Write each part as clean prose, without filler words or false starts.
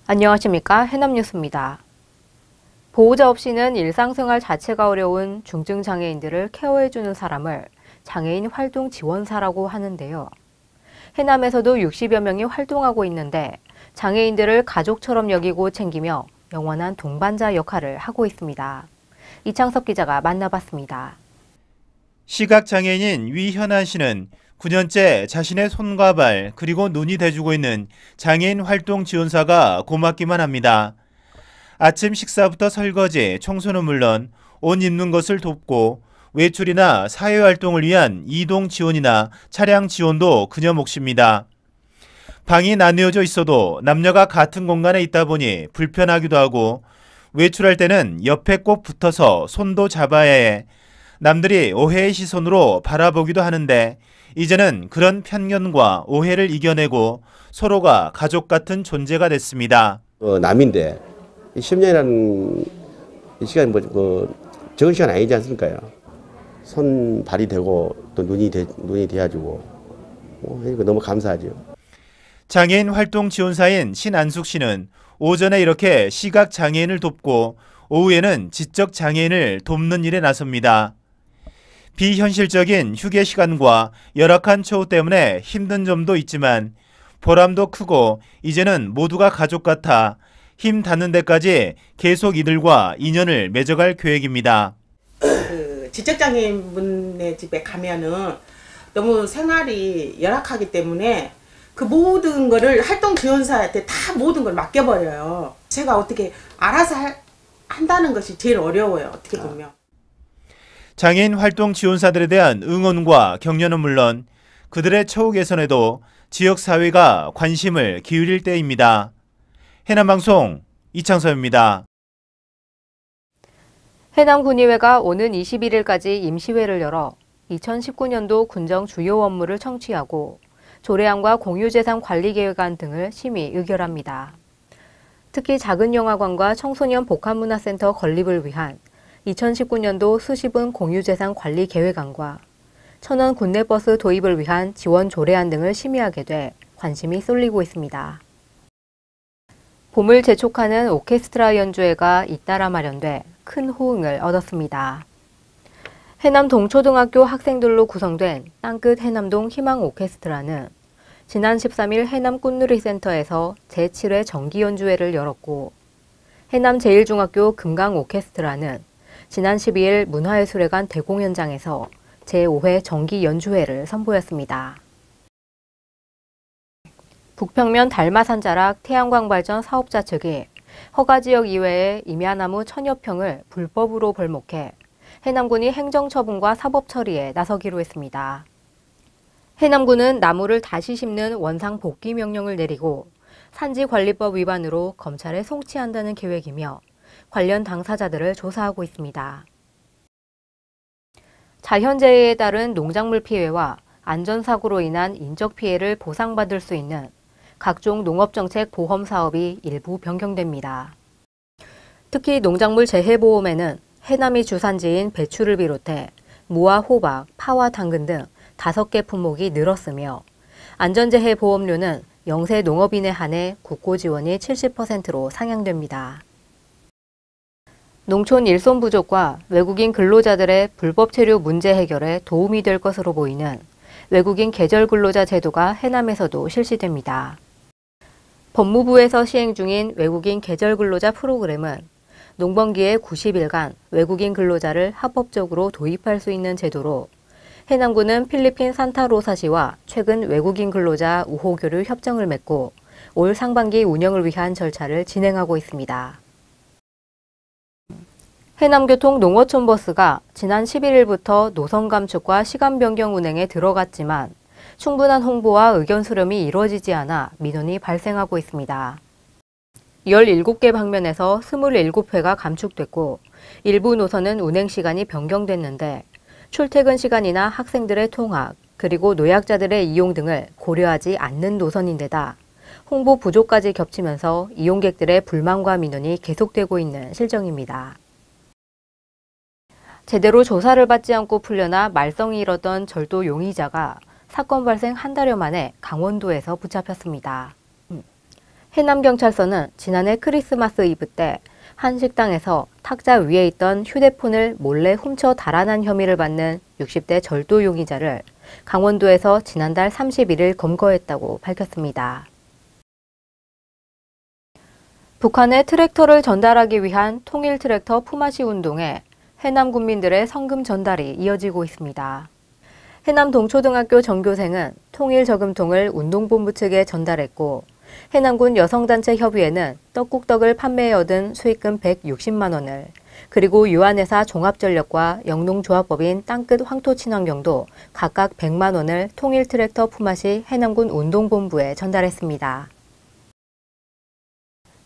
안녕하십니까. 해남뉴스입니다. 보호자 없이는 일상생활 자체가 어려운 중증 장애인들을 케어해주는 사람을 장애인 활동 지원사라고 하는데요. 해남에서도 60여 명이 활동하고 있는데 장애인들을 가족처럼 여기고 챙기며 영원한 동반자 역할을 하고 있습니다. 이창섭 기자가 만나봤습니다. 시각장애인인 위현안 씨는 9년째 자신의 손과 발 그리고 눈이 돼주고 있는 장애인 활동 지원사가 고맙기만 합니다. 아침 식사부터 설거지, 청소는 물론 옷 입는 것을 돕고 외출이나 사회활동을 위한 이동 지원이나 차량 지원도 그녀 몫입니다. 방이 나뉘어져 있어도 남녀가 같은 공간에 있다 보니 불편하기도 하고 외출할 때는 옆에 꼭 붙어서 손도 잡아야 해 남들이 오해의 시선으로 바라보기도 하는데 이제는 그런 편견과 오해를 이겨내고 서로가 가족 같은 존재가 됐습니다. 남인데 10년이라는 시간이 적은 시간 아니지 않습니까? 손, 발이 되고 또 눈이 돼가지고 이거 너무 감사하죠. 장애인 활동 지원사인 신안숙 씨는 오전에 이렇게 시각 장애인을 돕고 오후에는 지적 장애인을 돕는 일에 나섭니다. 비현실적인 휴게 시간과 열악한 처우 때문에 힘든 점도 있지만 보람도 크고 이제는 모두가 가족 같아 힘 닿는 데까지 계속 이들과 인연을 맺어갈 계획입니다. 지적장애인분의 집에 가면은 너무 생활이 열악하기 때문에 그 모든 거를 활동 지원사한테 다 모든 걸 맡겨버려요. 제가 어떻게 알아서 한다는 것이 제일 어려워요. 어떻게 보면. 장애인 활동 지원사들에 대한 응원과 격려는 물론 그들의 처우 개선에도 지역사회가 관심을 기울일 때입니다. 해남방송 이창섭입니다. 해남군의회가 오는 21일까지 임시회를 열어 2019년도 군정 주요 업무를 청취하고 조례안과 공유재산 관리계획안 등을 심의 의결합니다. 특히 작은 영화관과 청소년 복합문화센터 건립을 위한 2019년도 수시분 공유재산 관리 계획안과 천원 군내버스 도입을 위한 지원 조례안 등을 심의하게 돼 관심이 쏠리고 있습니다. 봄을 재촉하는 오케스트라 연주회가 잇따라 마련돼 큰 호응을 얻었습니다. 해남 동초등학교 학생들로 구성된 땅끝 해남동 희망 오케스트라는 지난 13일 해남 꽃누리센터에서 제7회 정기연주회를 열었고 해남 제1중학교 금강 오케스트라는 지난 12일 문화예술회관 대공연장에서 제5회 정기연주회를 선보였습니다. 북평면 달마산자락 태양광발전 사업자 측이 허가지역 이외에 임야나무 1000여 평을 불법으로 벌목해 해남군이 행정처분과 사법처리에 나서기로 했습니다. 해남군은 나무를 다시 심는 원상 복귀 명령을 내리고 산지관리법 위반으로 검찰에 송치한다는 계획이며 관련 당사자들을 조사하고 있습니다. 자연재해에 따른 농작물 피해와 안전사고로 인한 인적피해를 보상받을 수 있는 각종 농업정책 보험 사업이 일부 변경됩니다. 특히 농작물 재해보험에는 해남이 주산지인 배추를 비롯해 무와 호박, 파와 당근 등 5개 품목이 늘었으며 안전재해 보험료는 영세 농업인에 한해 국고 지원이 70%로 상향됩니다. 농촌 일손 부족과 외국인 근로자들의 불법 체류 문제 해결에 도움이 될 것으로 보이는 외국인 계절 근로자 제도가 해남에서도 실시됩니다. 법무부에서 시행 중인 외국인 계절 근로자 프로그램은 농번기에 90일간 외국인 근로자를 합법적으로 도입할 수 있는 제도로 해남군은 필리핀 산타로사시와 최근 외국인 근로자 우호 교류 협정을 맺고 올 상반기 운영을 위한 절차를 진행하고 있습니다. 해남교통 농어촌버스가 지난 11일부터 노선 감축과 시간 변경 운행에 들어갔지만 충분한 홍보와 의견 수렴이 이루어지지 않아 민원이 발생하고 있습니다. 17개 방면에서 27회가 감축됐고 일부 노선은 운행 시간이 변경됐는데 출퇴근 시간이나 학생들의 통학, 그리고 노약자들의 이용 등을 고려하지 않는 노선인데다 홍보 부족까지 겹치면서 이용객들의 불만과 민원이 계속되고 있는 실정입니다. 제대로 조사를 받지 않고 풀려나 말썽이 일었던 절도 용의자가 사건 발생 한 달여 만에 강원도에서 붙잡혔습니다. 해남경찰서는 지난해 크리스마스 이브 때 한 식당에서 탁자 위에 있던 휴대폰을 몰래 훔쳐 달아난 혐의를 받는 60대 절도 용의자를 강원도에서 지난달 31일 검거했다고 밝혔습니다. 북한에 트랙터를 전달하기 위한 통일 트랙터 품앗이 운동에 해남 군민들의 성금 전달이 이어지고 있습니다. 해남 동초등학교 전교생은 통일 저금통을 운동본부 측에 전달했고 해남군 여성단체 협의회는 떡국떡을 판매해 얻은 수익금 160만 원을, 그리고 유한회사 종합전력과 영농조합법인 땅끝 황토친환경도 각각 100만 원을 통일 트랙터 품앗이 해남군 운동본부에 전달했습니다.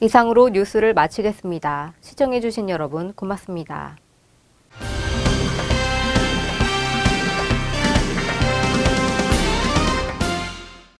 이상으로 뉴스를 마치겠습니다. 시청해주신 여러분 고맙습니다.